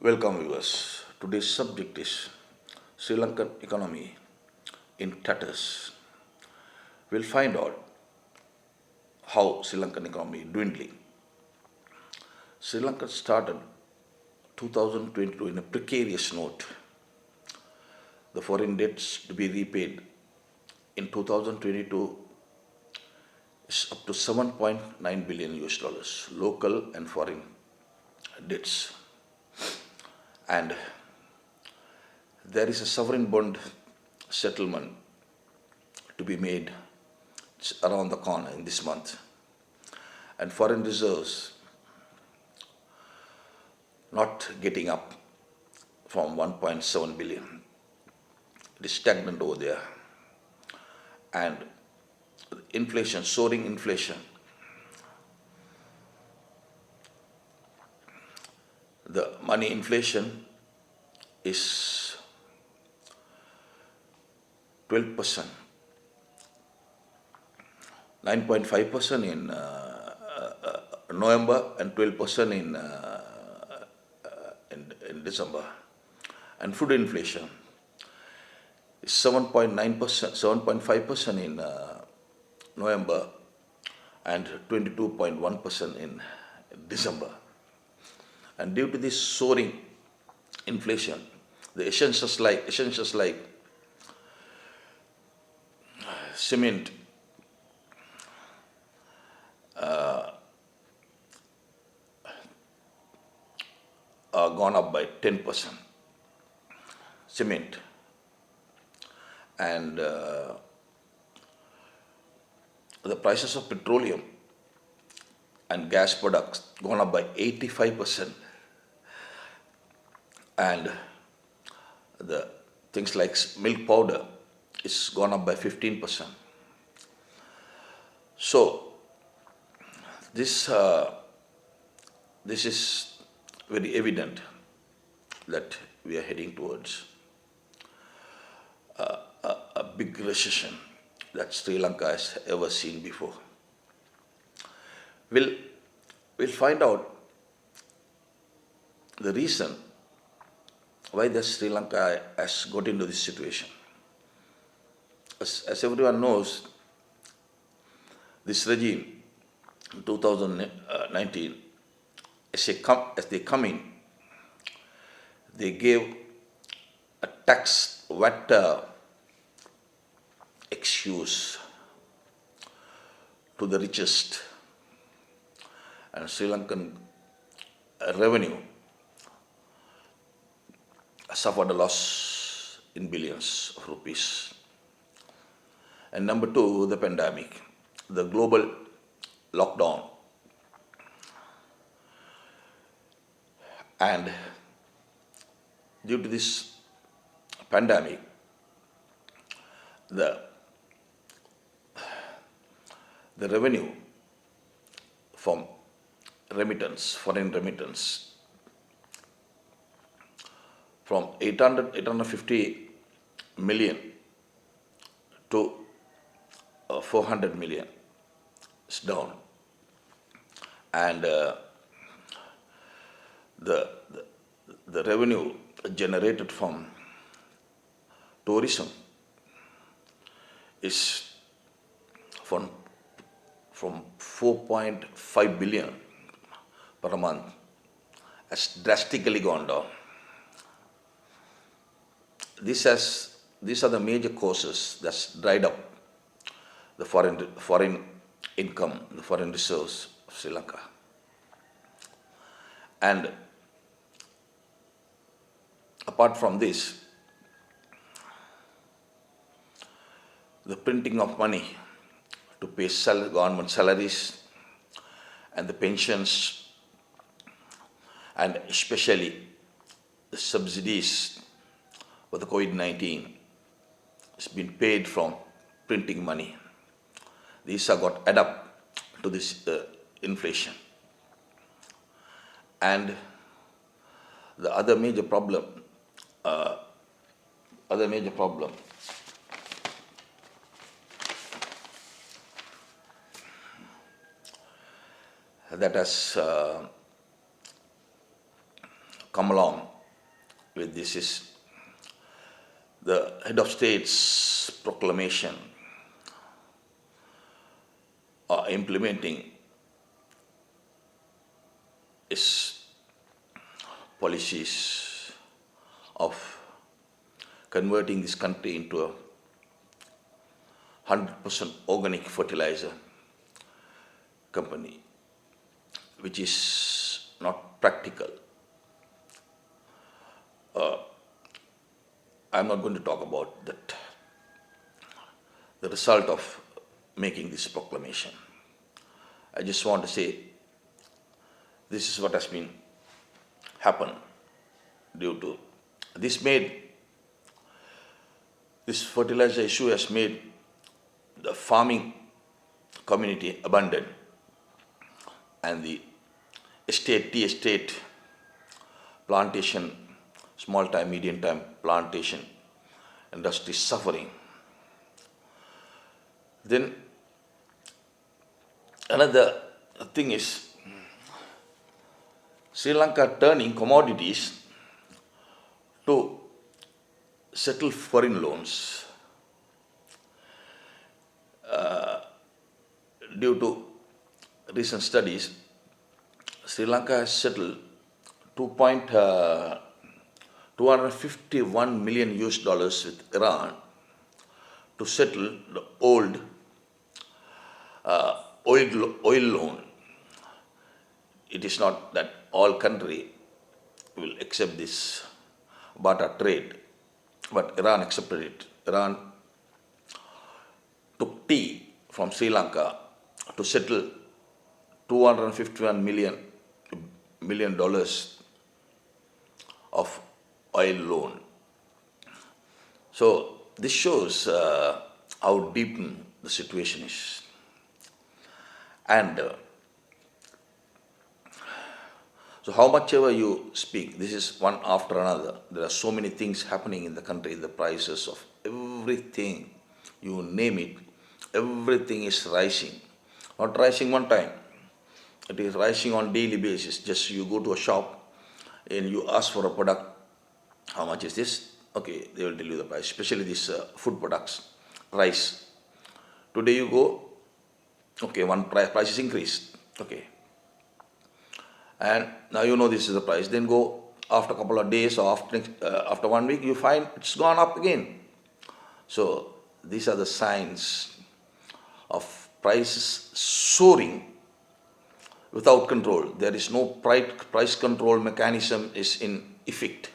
Welcome viewers. Today's subject is Sri Lankan economy in tatters. We'll find out how Sri Lankan economy is dwindling. Sri Lanka started 2022 in a precarious note. The foreign debts to be repaid in 2022 is up to 7.9 billion US dollars, local and foreign debts. And there is a sovereign bond settlement to be made around the corner in this month. And foreign reserves not getting up from 1.7 billion. It is stagnant over there. And inflation, soaring inflation. The money inflation is 12%, 9.5% in November and 12% in December. And food inflation is 7.9%, 7.5% in November and 22.1% in December. And due to this soaring inflation, the essentials like cement, are gone up by 10%. Cement and the prices of petroleum and gas products gone up by 85%. And the things like milk powder is gone up by 15%. So this is very evident that we are heading towards a big recession that Sri Lanka has ever seen before. We'll find out the reason why the Sri Lanka has got into this situation. As everyone knows, this regime in 2019, as they come in, they gave a tax VAT excuse to the richest, and Sri Lankan revenue suffered a loss in billions of rupees. And number two, the pandemic, the global lockdown. And due to this pandemic, the revenue from remittance, foreign remittance, from 850 million to 400 million is down. And the revenue generated from tourism is from 4.5 billion per month has drastically gone down. These are the major causes that's dried up the foreign income, the foreign reserves of Sri Lanka. And apart from this, the printing of money to pay government salaries and the pensions, and especially the subsidies for the COVID-19 has been paid from printing money. These have got add up to this inflation. And the other major problem that has come along with this is the head of state's proclamation implementing its policies of converting this country into a 100% organic fertilizer company, which is not practical. I'm not going to talk about that, the result of making this proclamation. I just want to say this is what has been happened due to this fertilizer issue has made the farming community abundant, and the tea estate, plantation, small time, medium time plantation industry suffering. Then another thing is Sri Lanka turning commodities to settle foreign loans due to recent studies. Sri Lanka has settled 251 million US dollars with Iran to settle the old oil loan. It is not that all country will accept this barter trade, but Iran accepted it. Iran took tea from Sri Lanka to settle 251 million dollars of oil loan. So this shows how deep the situation is. And so how much ever you speak, this is one after another. There are so many things happening in the country, the prices of everything, you name it, everything is rising. Not rising one time, it is rising on daily basis. Just you go to a shop and you ask for a product, how much is this? Okay, they will tell you the price, especially these food products, rice. Today you go, okay, one price is increased, okay. And now you know this is the price. Then go after a couple of days or after 1 week, you find it's gone up again. So these are the signs of prices soaring without control. There is no price control mechanism is in effect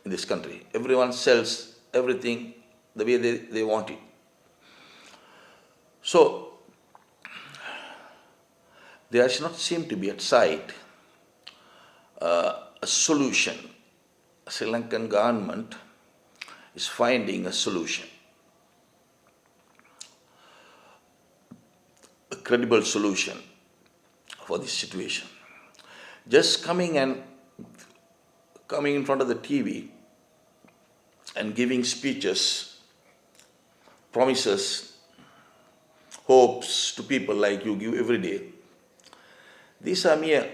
in this country. Everyone sells everything the way they want it. So there does not seem to be at sight a solution. Sri Lankan government is finding a solution, a credible solution for this situation. Just coming in front of the TV and giving speeches, promises, hopes to people like you give every day. These are mere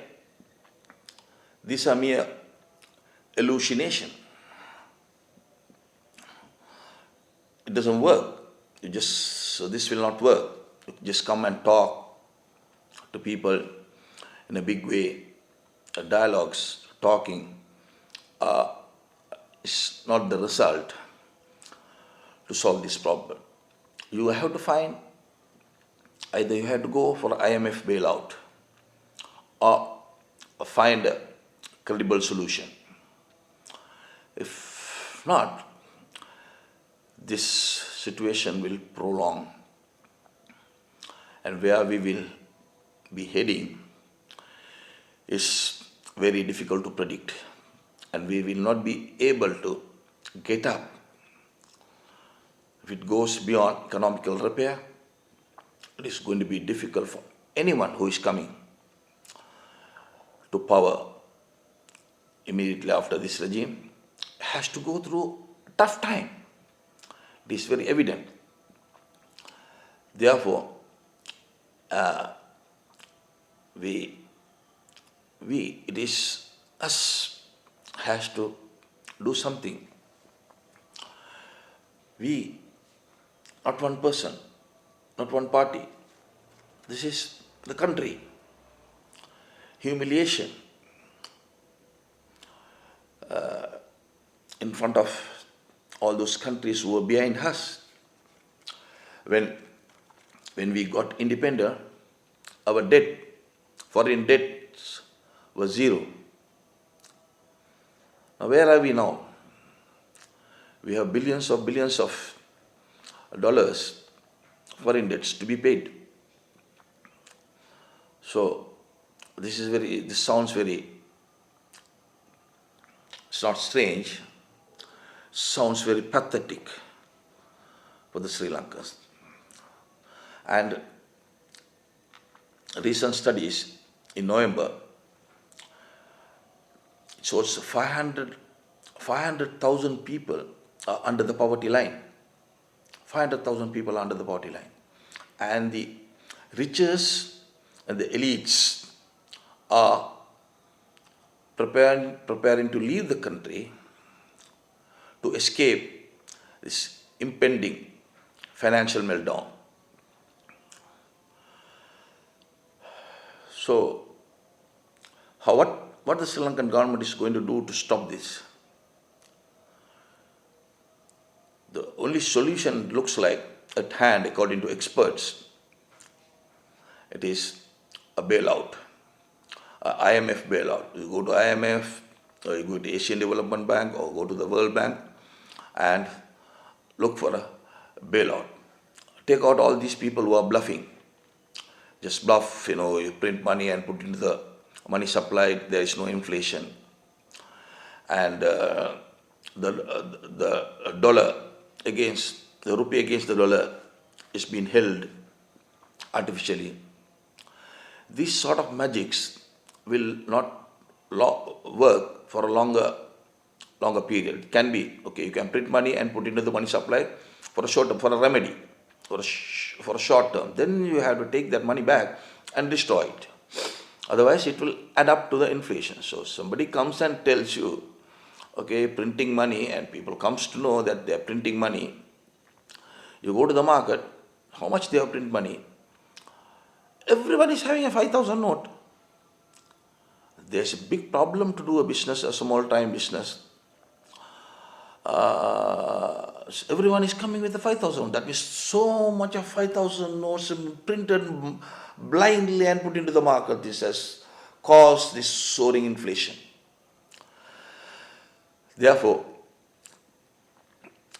hallucination. It doesn't work. So this will not work. You just come and talk to people in a big way. Dialogues, talking is not the result to solve this problem. You have to find, either you have to go for IMF bailout or find a credible solution. If not, this situation will prolong, and where we will be heading is very difficult to predict, and we will not be able to get up. If it goes beyond economical repair, it is going to be difficult for anyone who is coming to power immediately after this regime has to go through a tough time. It is very evident. Therefore, it is us has to do something. We, not one person, not one party, this is the country. Humiliation in front of all those countries who were behind us. When, when we got independent, our debt, foreign debts, was zero. Now, where are we now? We have billions of dollars foreign debts to be paid. So, this sounds very, it's not strange, sounds very pathetic for the Sri Lankans. And recent studies in November shows 500,000 people are under the poverty line. 500,000 people are under the poverty line. And the riches and the elites are preparing to leave the country to escape this impending financial meltdown. So, what the Sri Lankan government is going to do to stop this? The only solution looks like at hand, according to experts. It is a bailout, a IMF bailout. You go to IMF, or you go to Asian Development Bank, or go to the World Bank and look for a bailout. Take out all these people who are bluffing. Just bluff, you print money and put into the money supply, there is no inflation. And the dollar against, the rupee against the dollar is being held artificially. These sort of magics will not work for a longer period. It can be, okay, you can print money and put into the money supply for a short term, for a remedy, for a short term. Then you have to take that money back and destroy it. Otherwise, it will add up to the inflation. So somebody comes and tells you, okay, printing money, and people comes to know that they are printing money. You go to the market, how much they have print money? Everyone is having a 5,000 note. There's a big problem to do a business, a small-time business. Everyone is coming with the 5,000. That means so much of 5,000 notes printed blindly and put into the market. This has caused this soaring inflation. Therefore,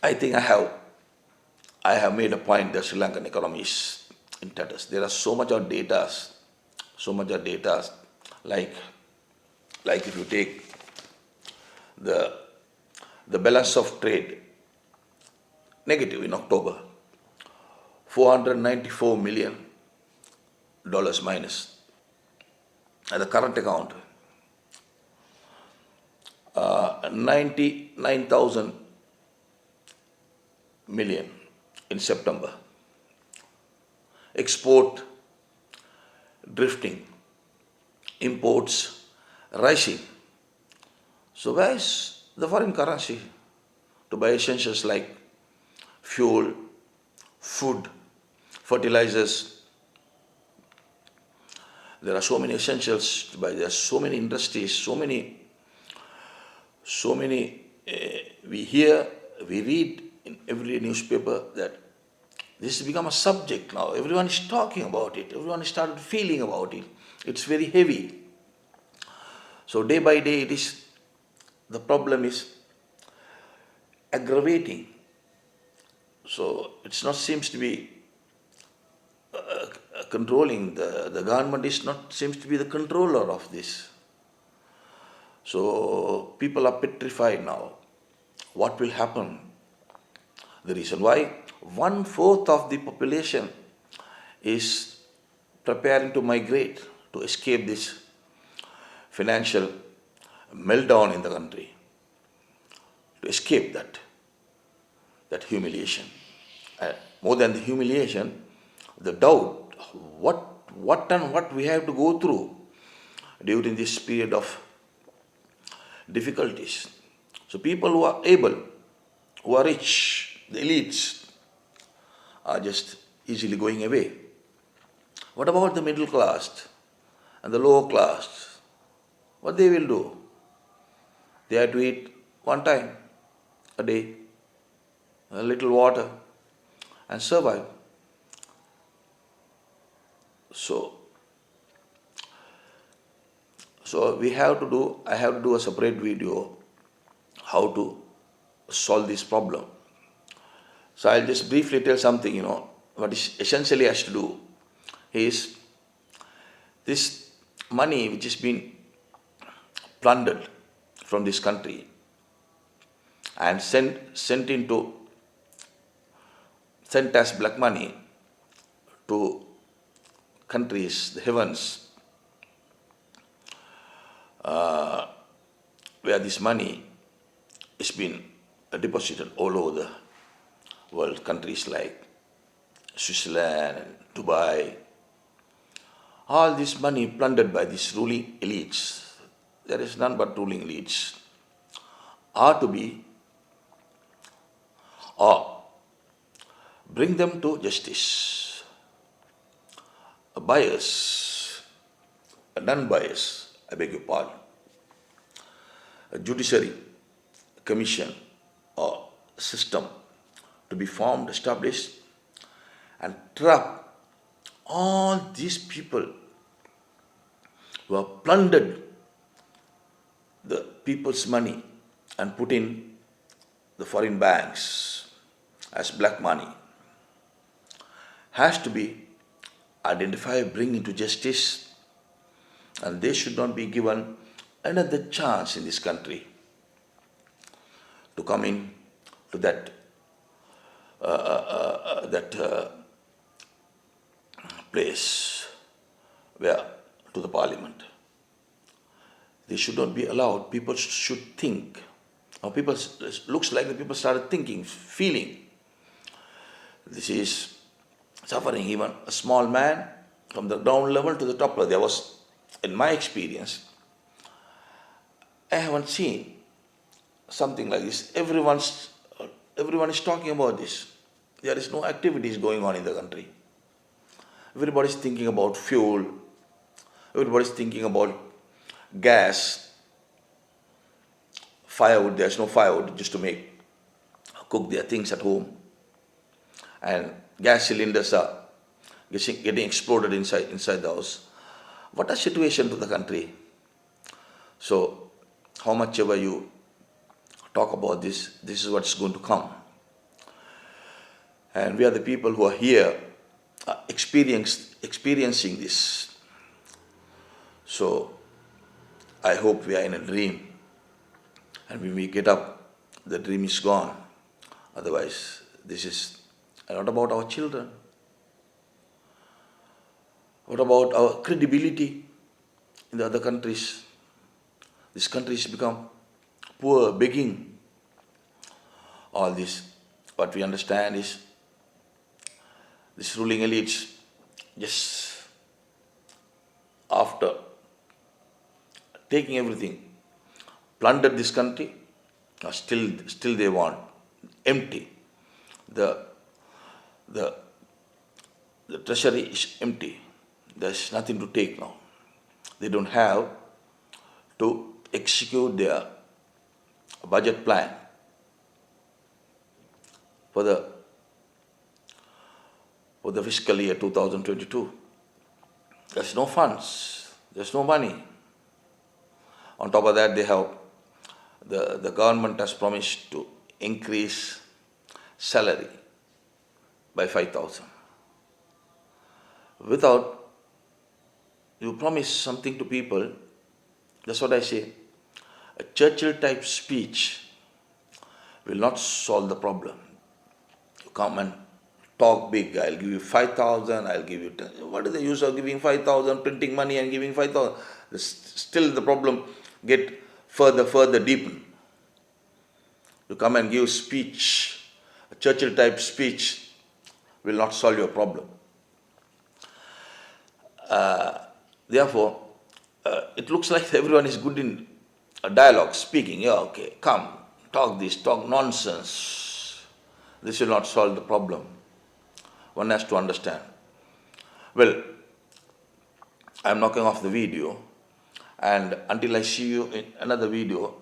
I think I have made a point that Sri Lankan economy is in tatters. There are so much of data, like if you take the balance of trade negative in October, $494 million minus, and the current account 99,000 million in September. Export drifting, imports rising. So where is the foreign currency to buy essentials like fuel, food, fertilizers? There are so many essentials to buy. There are so many industries, so many. We hear, we read in every newspaper that this has become a subject now. Everyone is talking about it. Everyone has started feeling about it. It's very heavy. So day by day, the problem is aggravating. So it's not seems to be controlling. The government seems to be the controller of this. So people are petrified now. What will happen? The reason why 1/4 of the population is preparing to migrate to escape this financial meltdown in the country, to escape that humiliation. More than the humiliation, the doubt, what we have to go through during this period of difficulties. So people who are able, who are rich, the elites, are just easily going away. What about the middle class and the lower class? What they will do? They have to eat one time a day, a little water, and survive. So, I have to do a separate video how to solve this problem. So I'll just briefly tell something, what is essentially has to do is this money which has been plundered from this country and sent as black money to countries, the heavens, where this money has been deposited all over the world, countries like Switzerland, Dubai. All this money plundered by these ruling elites, there is none but ruling elites, are to be, or bring them to justice. A bias, a non-bias, I beg your pardon, a judiciary commission or system to be formed, established, and trap all these people who have plundered the people's money and put in the foreign banks as black money, has to be identified, bring into justice, and they should not be given another chance in this country to come in to that place where to the parliament. They should not be allowed. People should think. Now looks like the people started thinking, feeling. This is suffering. Even a small man from the ground level to the top level. There was, in my experience, I haven't seen something like this. Everyone is talking about this. There is no activities going on in the country. Everybody is thinking about fuel. Everybody is thinking about gas, firewood. There's no firewood just to cook their things at home. And gas cylinders are getting exploded inside the house. What a situation to the country. So, how much ever you talk about this is what's going to come. And we are the people who are here experiencing this. So, I hope we are in a dream. And when we get up, the dream is gone. Otherwise, this is not about our children. What about our credibility in the other countries? This country has become poor, begging. All this, what we understand is, this ruling elites, just after taking everything, plundered this country, still they want empty. The treasury is empty. There's nothing to take now. They don't have to execute their budget plan for the fiscal year 2022. There's no funds. There's no money. On top of that, they have the government has promised to increase salary by 5,000. Without you promise something to people, that's what I say. A Churchill-type speech will not solve the problem. You come and talk big. I'll give you 5,000. I'll give you 10. What is the use of giving 5,000, printing money and giving 5,000? Still the problem get further deepen. You come and give speech, a Churchill-type speech will not solve your problem. Therefore, it looks like everyone is good in a dialogue, speaking, yeah, okay, come, talk this, talk nonsense. This will not solve the problem. One has to understand. Well, I'm knocking off the video, and until I see you in another video,